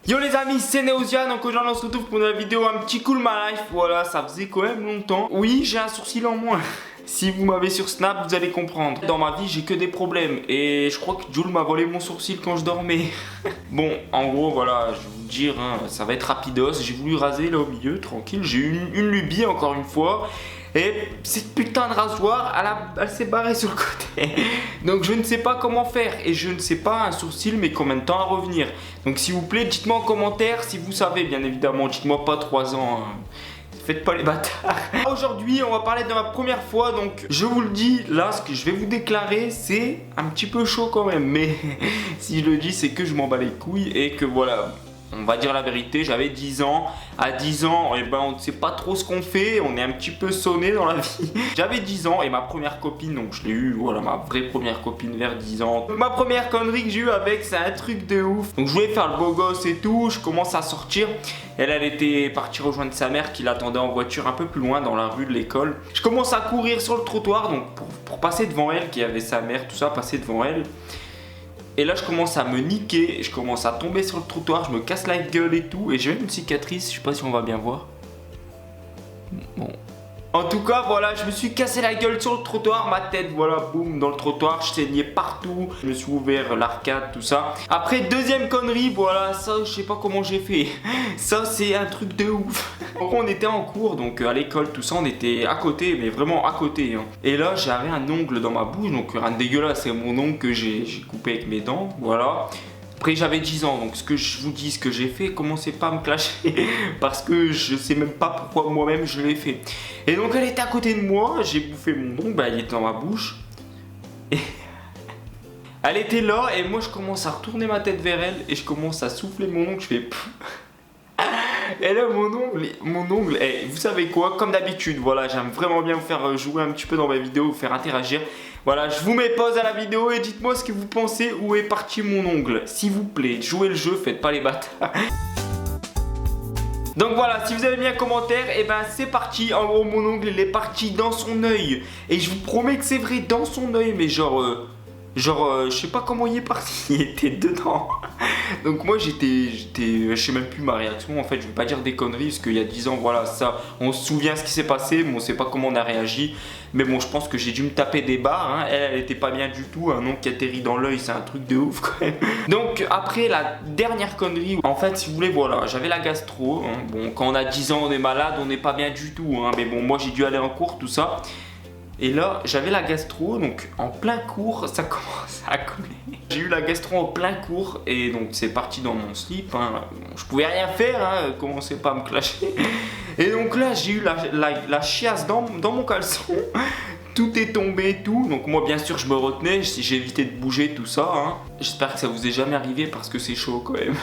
Yo les amis, c'est Neosia, donc aujourd'hui on se retrouve pour une nouvelle vidéo, un petit cool my life. Voilà, ça faisait quand même longtemps. Oui, j'ai un sourcil en moins. Si vous m'avez sur Snap, vous allez comprendre. Dans ma vie, j'ai que des problèmes. Et je crois que Jules m'a volé mon sourcil quand je dormais. Bon, en gros, voilà, je vais vous dire, hein, ça va être rapidos. J'ai voulu raser là au milieu, tranquille. J'ai eu une lubie encore une fois. Et cette putain de rasoir, elle s'est barrée sur le côté. Donc je ne sais pas comment faire. Et je ne sais pas un sourcil, mais combien de temps à revenir. Donc s'il vous plaît, dites-moi en commentaire si vous savez, bien évidemment. Dites-moi pas 3 ans. Hein. Faites pas les bâtards. Aujourd'hui, on va parler de ma première fois. Donc je vous le dis, là, ce que je vais vous déclarer, c'est un petit peu chaud quand même. Mais si je le dis, c'est que je m'en bats les couilles. Et que voilà, on va dire la vérité, j'avais 10 ans. À 10 ans, eh ben, on ne sait pas trop ce qu'on fait, on est un petit peu sonné dans la vie. J'avais 10 ans et ma première copine, donc je l'ai eu, voilà, ma vraie première copine vers 10 ans. Ma première connerie que j'ai eu avec, c'est un truc de ouf. Donc je voulais faire le beau gosse et tout, je commence à sortir. Elle était partie rejoindre sa mère qui l'attendait en voiture un peu plus loin dans la rue de l'école. Je commence à courir sur le trottoir, donc pour passer devant elle, qui avait sa mère, tout ça, passer devant elle. Et là je commence à me niquer, je commence à tomber sur le trottoir, je me casse la gueule et tout. Et j'ai même une cicatrice, je sais pas si on va bien voir. Bon. En tout cas voilà, je me suis cassé la gueule sur le trottoir, ma tête voilà, boum, dans le trottoir, je saignais partout. Je me suis ouvert l'arcade, tout ça. Après deuxième connerie, voilà, ça je sais pas comment j'ai fait. Ça c'est un truc de ouf. En gros on était en cours, donc à l'école, tout ça, on était à côté, mais vraiment à côté. Hein. Et là j'avais un ongle dans ma bouche, donc rien de dégueulasse, c'est mon ongle que j'ai coupé avec mes dents, voilà. Après j'avais 10 ans, donc ce que je vous dis, ce que j'ai fait, commencez pas à me clasher parce que je sais même pas pourquoi moi-même je l'ai fait. Et donc elle était à côté de moi, j'ai bouffé mon ongle, bah, il était dans ma bouche. Et elle était là et moi je commence à retourner ma tête vers elle et je commence à souffler mon ongle, je fais pff. Et là mon ongle, et vous savez quoi, comme d'habitude, voilà, j'aime vraiment bien vous faire jouer un petit peu dans mes vidéos, vous faire interagir. Voilà, je vous mets pause à la vidéo et dites-moi ce que vous pensez, où est parti mon ongle. S'il vous plaît, jouez le jeu, faites pas les bâtards. Donc voilà, si vous avez mis un commentaire, et ben c'est parti. En gros, mon ongle il est parti dans son œil. Et je vous promets que c'est vrai, dans son œil, mais genre, je sais pas comment il est parti, il était dedans. Donc moi j'étais, je sais même plus ma réaction en fait, je vais pas dire des conneries parce qu'il y a 10 ans, voilà, ça, on se souvient ce qui s'est passé, mais on sait pas comment on a réagi. Mais bon, je pense que j'ai dû me taper des barres, hein. Elle était pas bien du tout, un ongle qui atterrit dans l'œil, c'est un truc de ouf quand même. Donc après la dernière connerie, en fait si vous voulez, voilà, j'avais la gastro, hein. Bon, quand on a 10 ans on est malade, on n'est pas bien du tout, hein. Mais bon, moi j'ai dû aller en cours, tout ça. Et là, j'avais la gastro, donc en plein cours, ça commence à couler. J'ai eu la gastro en plein cours et donc c'est parti dans mon slip. Hein. Je pouvais rien faire, hein, commencez pas à me clasher. Et donc là, j'ai eu la chiasse dans mon caleçon. Tout est tombé et tout. Donc moi, bien sûr, je me retenais, j'ai évité de bouger, tout ça. Hein. J'espère que ça vous est jamais arrivé parce que c'est chaud quand même.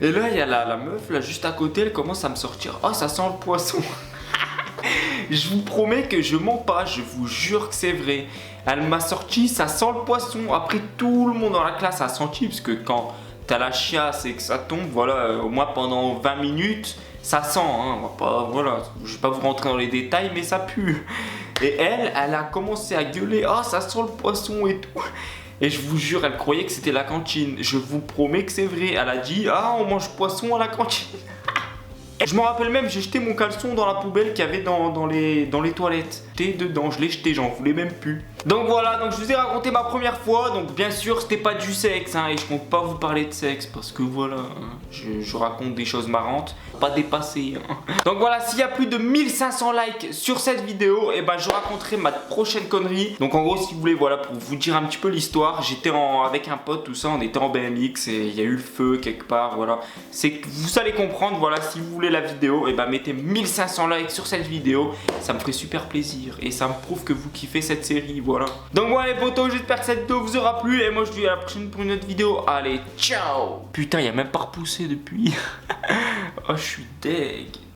Et là, il y a la meuf, là, juste à côté, elle commence à me sortir. Oh, ça sent le poisson. Je vous promets que je mens pas, je vous jure que c'est vrai. Elle m'a sorti, ça sent le poisson. Après tout le monde dans la classe a senti, parce que quand t'as la chiasse et que ça tombe, voilà, au moins pendant 20 minutes, ça sent. Hein, on va pas, voilà, je vais pas vous rentrer dans les détails, mais ça pue. Et elle a commencé à gueuler, oh ça sent le poisson et tout. Et je vous jure, elle croyait que c'était la cantine. Je vous promets que c'est vrai. Elle a dit, ah on mange poisson à la cantine. Je me rappelle même, j'ai jeté mon caleçon dans la poubelle qu'il y avait dans les toilettes. J'étais dedans, je l'ai jeté, j'en voulais même plus. Donc voilà, donc je vous ai raconté ma première fois. Donc bien sûr, c'était pas du sexe, hein, et je compte pas vous parler de sexe parce que voilà, hein, je raconte des choses marrantes, pas dépassées. Hein. Donc voilà, s'il y a plus de 1500 likes sur cette vidéo, et ben je raconterai ma prochaine connerie. Donc en gros, si vous voulez, voilà, pour vous dire un petit peu l'histoire, j'étais avec un pote, tout ça, on était en BMX et il y a eu le feu quelque part, voilà. C'est que vous allez comprendre, voilà, si vous voulez la vidéo, et ben mettez 1500 likes sur cette vidéo, ça me ferait super plaisir et ça me prouve que vous kiffez cette série, voilà. Donc voilà les potos, j'espère que cette vidéo vous aura plu et moi je vous dis à la prochaine pour une autre vidéo. Allez, ciao. Putain, il y a même pas repoussé depuis. Oh, je suis deg.